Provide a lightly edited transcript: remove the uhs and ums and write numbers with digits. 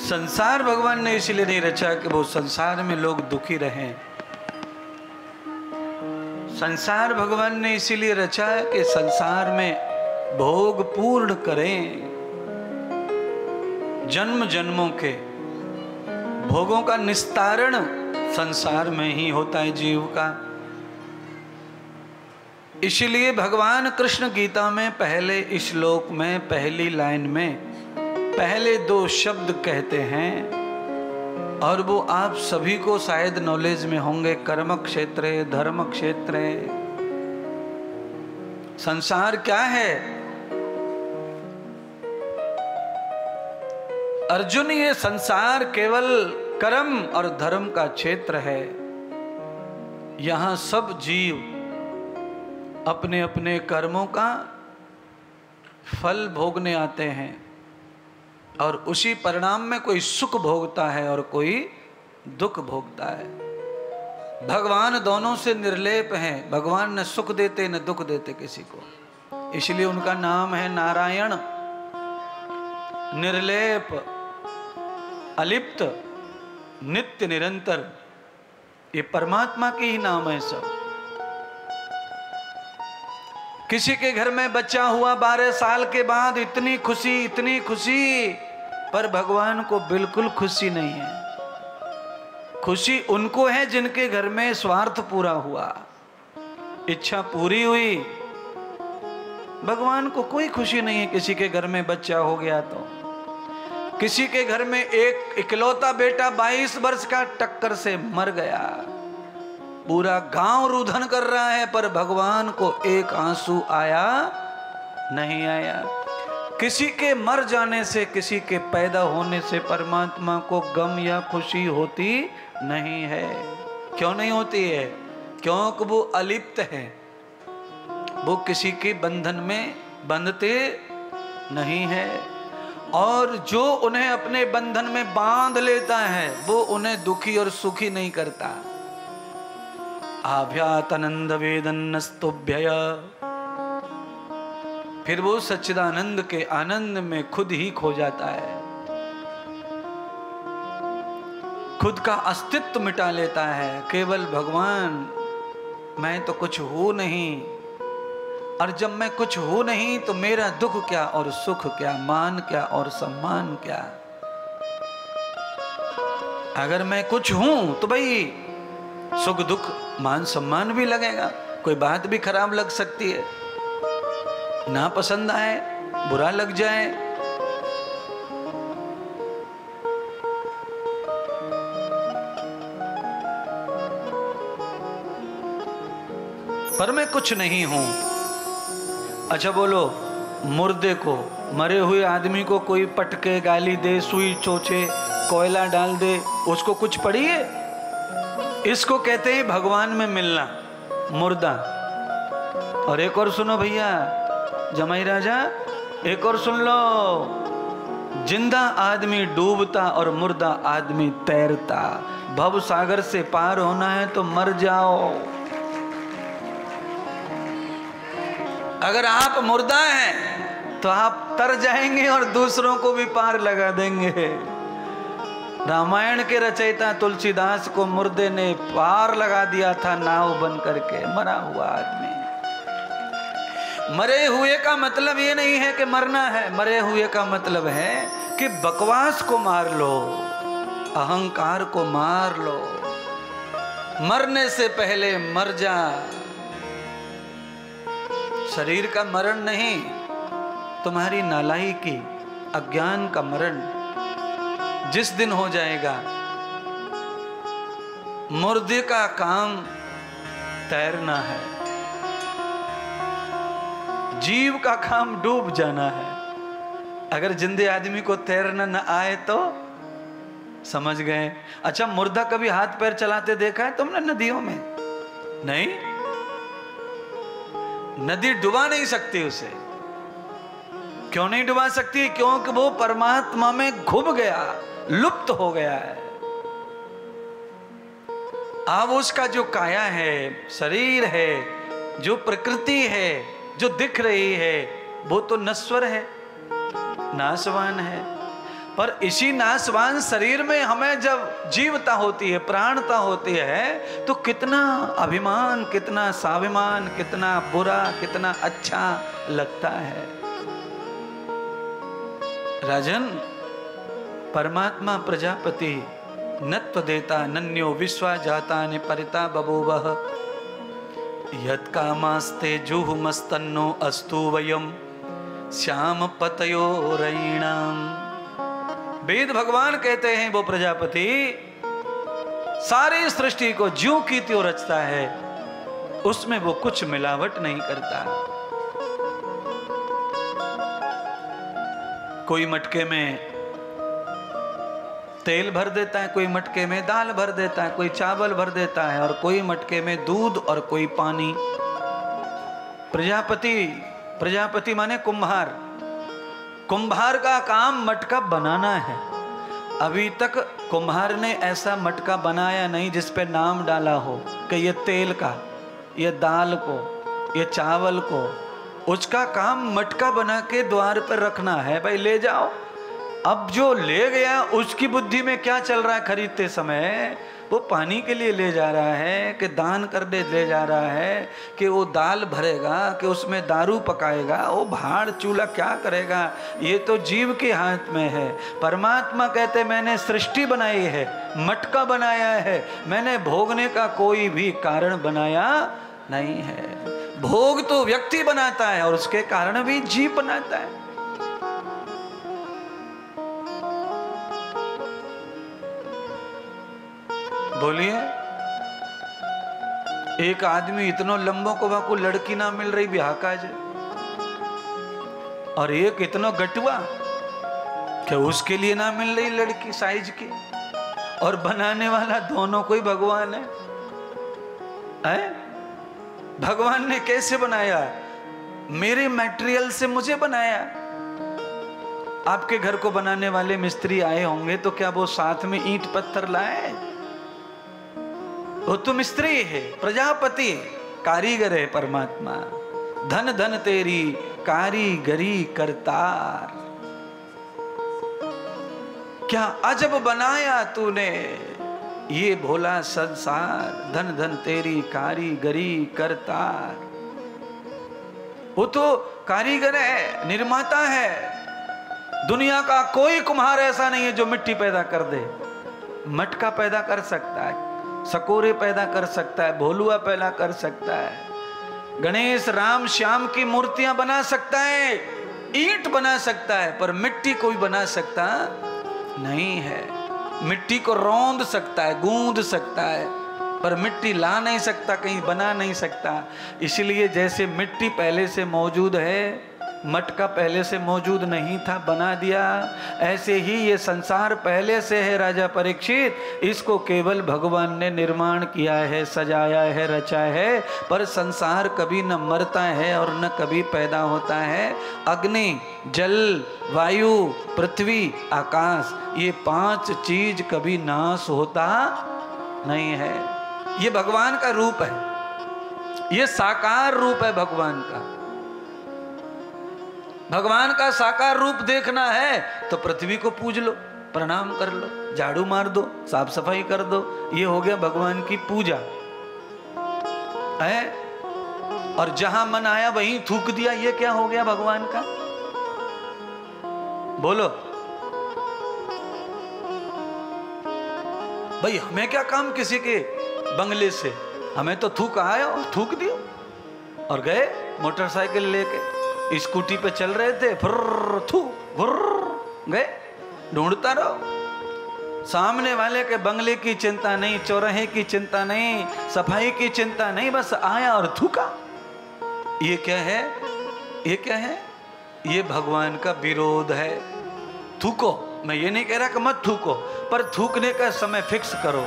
संसार भगवान ने इसलिए नहीं रचा कि वो संसार में लोग दुखी रहें। संसार भगवान ने इसीलिए रचा है कि संसार में भोग पूर्ण करें। जन्म जन्मों के भोगों का निस्तारण संसार में ही होता है जीव का। इसलिए भगवान कृष्ण गीता में पहले श्लोक में पहली लाइन में पहले 2 शब्द कहते हैं, और वो आप सभी को शायद नॉलेज में होंगे। कर्म क्षेत्र, धर्म क्षेत्र। संसार क्या है अर्जुन? ये संसार केवल कर्म और धर्म का क्षेत्र है। यहां सब जीव अपने अपने कर्मों का फल भोगने आते हैं, और उसी परिणाम में कोई सुख भोगता है और कोई दुख भोगता है। भगवान दोनों से निर्लेप हैं। भगवान न सुख देते न दुख देते किसी को, इसलिए उनका नाम है नारायण। निर्लेप, अलिप्त, नित्य निरंतर, ये परमात्मा के ही नाम है सब। किसी के घर में बच्चा हुआ 12 साल के बाद, इतनी खुशी इतनी खुशी, पर भगवान को बिल्कुल खुशी नहीं है। खुशी उनको है जिनके घर में स्वार्थ पूरा हुआ, इच्छा पूरी हुई। भगवान को कोई खुशी नहीं है किसी के घर में बच्चा हो गया तो। किसी के घर में एक इकलौता बेटा 22 वर्ष का टक्कर से मर गया, पूरा गांव रुदन कर रहा है, पर भगवान को एक आंसू आया नहीं आया। किसी के मर जाने से, किसी के पैदा होने से परमात्मा को गम या खुशी होती नहीं है। क्यों नहीं होती है? क्योंकि वो अलिप्त है, वो किसी के बंधन में बंधते नहीं है, और जो उन्हें अपने बंधन में बांध लेता है वो उन्हें दुखी और सुखी नहीं करता। आभ्यातनंद वेदन्नस्तुभ्यय, फिर वो सच्चिदानंद के आनंद में खुद ही खो जाता है, खुद का अस्तित्व मिटा लेता है। केवल भगवान, मैं तो कुछ हूं नहीं, और जब मैं कुछ हूं नहीं तो मेरा दुख क्या और सुख क्या, मान क्या और सम्मान क्या। अगर मैं कुछ हूं तो भाई सुख दुख मान सम्मान भी लगेगा, कोई बात भी खराब लग सकती है, ना पसंद आए, बुरा लग जाए। पर मैं कुछ नहीं हूं। अच्छा बोलो, मुर्दे को, मरे हुए आदमी को कोई पटके, गाली दे, सुई चोचे, कोयला डाल दे, उसको कुछ पड़ी है? इसको कहते हैं भगवान में मिलना, मुर्दा। और एक और सुनो भैया जमाई राजा, एक और सुन लो, जिंदा आदमी डूबता और मुर्दा आदमी तैरता। भव सागर से पार होना है तो मर जाओ। अगर आप मुर्दा हैं तो आप तर जाएंगे और दूसरों को भी पार लगा देंगे। रामायण के रचयिता तुलसीदास को मुर्दे ने पार लगा दिया था नाव बन करके, मरा हुआ आदमी। मरे हुए का मतलब ये नहीं है कि मरना है, मरे हुए का मतलब है कि बकवास को मार लो, अहंकार को मार लो, मरने से पहले मर जा। शरीर का मरण नहीं, तुम्हारी नालायकी, अज्ञान का मरण जिस दिन हो जाएगा। मुर्दे का काम तैरना है, जीव का काम डूब जाना है। अगर जिंदे आदमी को तैरना न आए तो समझ गए। अच्छा, मुर्दा कभी हाथ पैर चलाते देखा है तुमने नदियों में? नहीं, नदी डुबा नहीं सकती उसे। क्यों नहीं डुबा सकती? क्योंकि वो परमात्मा में घुब गया, लुप्त हो गया है। अब उसका जो काया है, शरीर है, जो प्रकृति है, जो दिख रही है, वो तो नश्वर है, नाशवान है। पर इसी नाशवान शरीर में हमें जब जीवता होती है, प्राणता होती है, तो कितना अभिमान, कितना स्वाभिमान, कितना बुरा, कितना अच्छा लगता है। राजन, परमात्मा प्रजापति नत्व देता नन्यो विश्वा जाता ने परिता बभूवः यत् कामास्ते जुहुमस्तन्नो अस्तु वयम श्याम पतयो रयिणाम। वेद भगवान कहते हैं वो प्रजापति सारी सृष्टि को ज्यों की त्यों रचता है, उसमें वो कुछ मिलावट नहीं करता। कोई मटके में तेल भर देता है, कोई मटके में दाल भर देता है, कोई चावल भर देता है, और कोई मटके में दूध और कोई पानी। प्रजापति माने कुम्हार। कुम्हार का काम मटका बनाना है। अभी तक कुम्हार ने ऐसा मटका बनाया नहीं जिस पे नाम डाला हो कि ये तेल का, ये दाल को, ये चावल को। उसका काम मटका बना के द्वार पर रखना है, भाई ले जाओ। अब जो ले गया उसकी बुद्धि में क्या चल रहा है खरीदते समय? वो पानी के लिए ले जा रहा है कि दान करने ले जा रहा है, कि वो दाल भरेगा, कि उसमें दारू पकाएगा, वो भाड़ चूल्हा क्या करेगा? ये तो जीव के हाथ में है। परमात्मा कहते मैंने सृष्टि बनाई है, मटका बनाया है, मैंने भोगने का कोई भी कारण बनाया नहीं है। भोग तो व्यक्ति बनाता है और उसके कारण भी जीव बनाता है। बोलिए, एक आदमी इतनो लंबो को लड़की ना मिल रही ब्याह काज, और एक इतनो गटुआ कि उसके लिए ना मिल रही लड़की साइज की, और बनाने वाला दोनों कोई भगवान है? भगवान ने कैसे बनाया? मेरे मटेरियल से मुझे बनाया। आपके घर को बनाने वाले मिस्त्री आए होंगे तो क्या वो साथ में ईंट पत्थर लाए? वो तो मिस्त्री है, प्रजापति, कारीगर है परमात्मा। धन धन तेरी कारीगरी करतार। क्या अजब बनाया तूने ये भोला संसार, धन धन तेरी कारीगरी करतार। वो तो कारीगर है, निर्माता है। दुनिया का कोई कुम्हार ऐसा नहीं है जो मिट्टी पैदा कर दे। मटका पैदा कर सकता है, सकोरे पैदा कर सकता है, भोलुआ पैदा कर सकता है, गणेश राम श्याम की मूर्तियां बना सकता है, ईंट बना सकता है, पर मिट्टी कोई बना सकता नहीं है। मिट्टी को रौंद सकता है, गूंद सकता है, पर मिट्टी ला नहीं सकता, कहीं बना नहीं सकता। इसलिए जैसे मिट्टी पहले से मौजूद है, मटका पहले से मौजूद नहीं था, बना दिया, ऐसे ही ये संसार पहले से है राजा परीक्षित। इसको केवल भगवान ने निर्माण किया है, सजाया है, रचा है, पर संसार कभी न मरता है और न कभी पैदा होता है। अग्नि, जल, वायु, पृथ्वी, आकाश, ये 5 चीज कभी नाश होता नहीं है। ये भगवान का रूप है, ये साकार रूप है भगवान का। भगवान का साकार रूप देखना है तो पृथ्वी को पूज लो, प्रणाम कर लो, झाड़ू मार दो, साफ सफाई कर दो, ये हो गया भगवान की पूजा है। और जहां मन आया वहीं थूक दिया, ये क्या हो गया भगवान का? बोलो भाई, हमें क्या काम किसी के बंगले से? हमें तो थूक आया और थूक दिया और गए। मोटरसाइकिल लेके स्कूटी पे चल रहे थे, फुर्र थू फुर्र गए, ढूंढता रहो। सामने वाले के बंगले की चिंता नहीं, चौराहे की चिंता नहीं, सफाई की चिंता नहीं, बस आया और थूका। ये क्या है? ये क्या है? ये भगवान का विरोध है। थूको, मैं ये नहीं कह रहा कि मत थूको, पर थूकने का समय फिक्स करो।